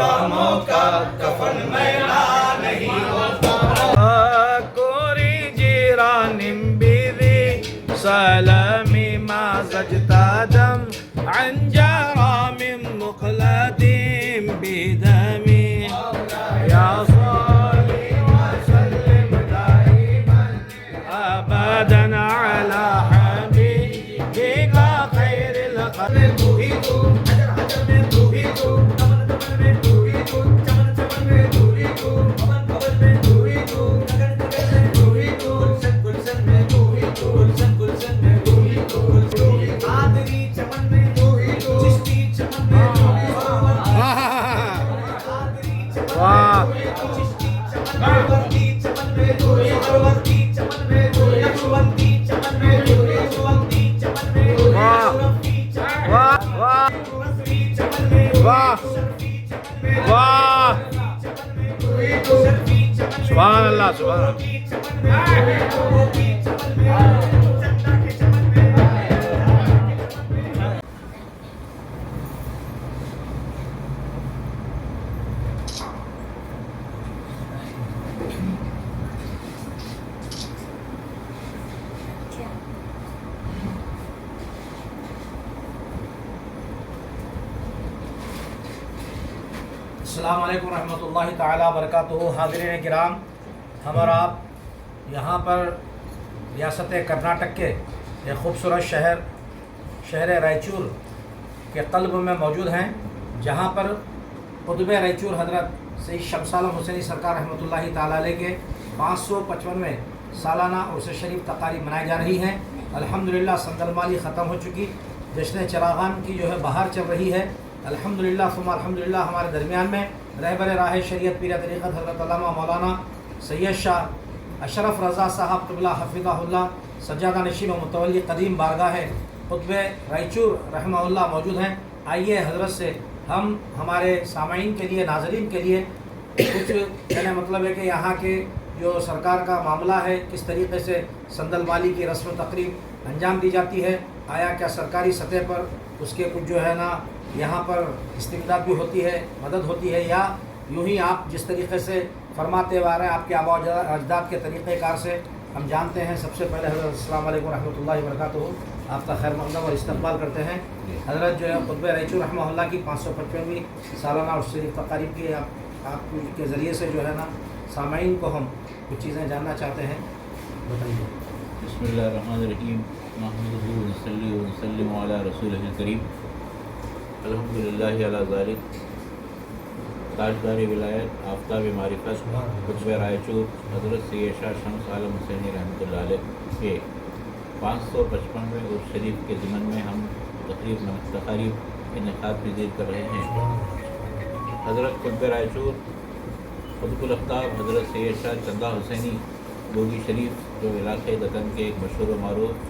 غلاموں کا کفن میلا نہیں ہوتا. کوری جیران بیدی سلامی ما زجتا دم عن جرام مخلد بدمی یا صلی وسلم دائما ابدا على حبیبک خیر الخلق. سبحان اللہ سبحان اللہ. السلام علیکم ورحمۃ اللہ تعالیٰ وبرکاتہ. حاضرین کرام، ہم اور آپ یہاں پر ریاست کرناٹک کے ایک خوبصورت شہر رائچور کے قلب میں موجود ہیں، جہاں پر قطب رائچور حضرت سید شمس عالم حسینی سرکار رحمۃ اللہ تعالیٰ علیہ کے 555ویں سالانہ عرس شریف تقاریب منائی جا رہی ہیں. الحمدللہ سنگل مالی ختم ہو چکی، جشن چراغان کی جو ہے بہار چل رہی ہے. الحمدللہ ثم الحمدللہ ہمارے درمیان میں رہبر راہ شریعت پیر طریقت حضرت علامہ مولانا سید شاہ اشرف رضا صاحب قبلہ حفظہ اللہ سجادہ نشین و متولی قدیم بارگاہ قطب رائچور رحمہ اللہ موجود ہیں. آئیے حضرت سے ہم ہمارے سامعین کے لیے، ناظرین کے لیے کچھ کہنے مطلب ہے کہ یہاں کے جو سرکار کا معاملہ ہے، کس طریقے سے سندل مالی کی رسم و تقریب انجام دی جاتی ہے، آیا کیا سرکاری سطح پر اس کے کچھ جو ہے نا یہاں پر استمداد بھی ہوتی ہے، مدد ہوتی ہے، یا یوں ہی آپ جس طریقے سے فرماتے آ رہے ہیں آپ کے آباء و اجداد کے طریقہ کار سے ہم جانتے ہیں. سب سے پہلے حضرت السلام علیکم ورحمۃ اللہ وبرکاتہ، آپ کا خیر مقدم اور استقبال کرتے ہیں. حضرت جو ہے قطب رائچور رحمہ اللہ کی 555ویں سالانہ عرس شریف تقاریب کی آپ کے ذریعے سے جو ہے نا سامعین کو ہم کچھ چیزیں جاننا چاہتے ہیں، بتائیے. بسم اللہ الرحمن الرحیم. نحمدہ ونصلی ونسلم علی رسولہ الکریم. الحمدللہ علی ذالک. تاجدار ولایت آفتاب معرفت قطب رائچور حضرت سید شاہ شمس عالم حسینی رحمۃ اللہ علیہ کے 555ویں عرس شریف کے ضمن میں ہم تقاریب انعقاد پذیر کر رہے ہیں. حضرت قطب رائچور قطب الاقطاب حضرت سید شاہ چندہ حسینی گوگی شریف جو علاقۂ دکن کے ایک مشہور و معروف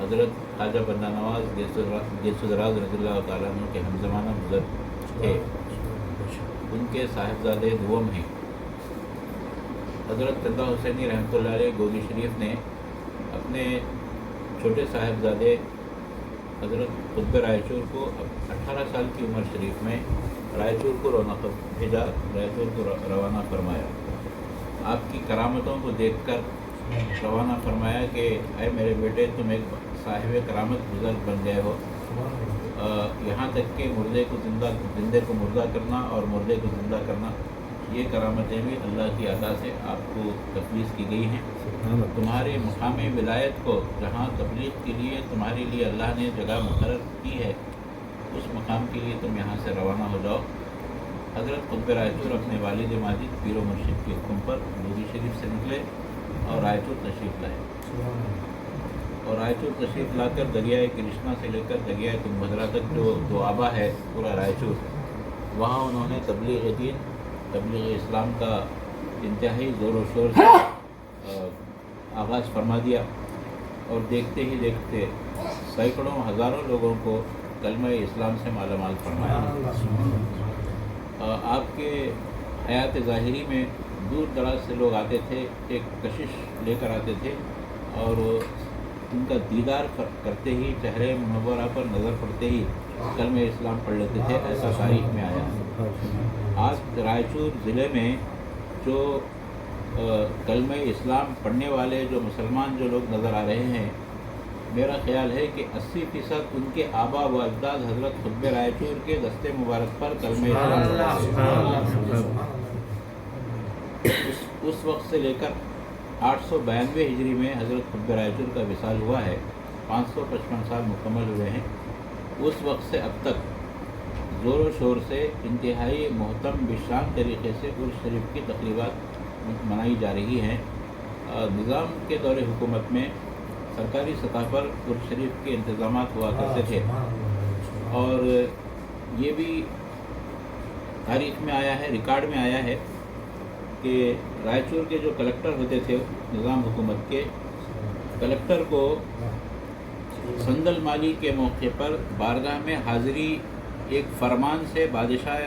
حضرت خواجہ بندہ نواز گیس دراز رضی اللہ تعالیٰ عنہ کے ہمزمانہ بزرگ تھے، ان کے صاحبزادے دوم ہیں. حضرت چندہ حسینی رحمۃ اللہ علیہ گوگی شریف نے اپنے چھوٹے صاحبزادے حضرت قطب رائچور کو 18 سال کی عمر شریف میں رائچور کو بھیجا، رائچور کو روانہ فرمایا. آپ کی کرامتوں کو دیکھ کر روانہ فرمایا کہ اے میرے بیٹے، تم ایک صاحب کرامت بزرگ بن گئے ہو. یہاں تک کہ زندے کو مردہ کرنا اور مردے کو زندہ کرنا، یہ کرامتیں بھی اللہ کی عطا سے آپ کو تفویض کی گئی ہیں. تمہارے مقام ولایت کو جہاں تبلیغ کے لیے تمہارے لیے اللہ نے جگہ مقرر کی ہے، اس مقام کے لیے تم یہاں سے روانہ ہو جاؤ. حضرت قطب رائچور اپنے والد ماجد پیر و مرشد کے حکم پر گوگی شریف سے نکلے اور رائچور تشریف لائے. اور رائچور تشریف لا کر دریائے کرشنا سے لے کر دریائے تنگبھدرا تک جو دوآبا ہے پورا رائچور، وہاں انہوں نے تبلیغ دین، تبلیغ اسلام کا انتہائی زور و شور سے آغاز فرما دیا. اور دیکھتے ہی دیکھتے سینکڑوں ہزاروں لوگوں کو کلمہ اسلام سے مالا مال فرمایا. آپ کے حیات ظاہری میں دور دراز سے لوگ آتے تھے، ایک کشش لے کر آتے تھے، اور ان کا دیدار کرتے ہی، چہرے منورہ پر نظر پڑتے ہی کلمہ اسلام پڑھ لیتے تھے، ایسا تاریخ میں آیا ہے۔ آج رائچور ضلع میں جو کلمہ اسلام پڑھنے والے جو مسلمان جو لوگ نظر آ رہے ہیں، میرا خیال ہے کہ 80% ان کے آبا و اجداد حضرت قطب رائچور کے دستے مبارک پر کلمہ اسلام اس وقت سے لے کر 892 ہجری میں حضرت قطب رائچور کا وصال ہوا ہے، 555 سال مکمل ہوئے ہیں۔ اس وقت سے اب تک زور و شور سے انتہائی محتم بشان طریقے سے عرس شریف کی تقریبات منائی جا رہی ہیں۔ نظام کے دور حکومت میں سرکاری سطح پر عرس شریف کے انتظامات ہوا کرتے تھے، اور یہ بھی تاریخ میں آیا ہے، ریکارڈ میں آیا ہے کہ رائچور کے جو کلکٹر ہوتے تھے نظام حکومت کے، کلکٹر کو سندل مالی کے موقع پر بارگاہ میں حاضری ایک فرمان سے بادشاہ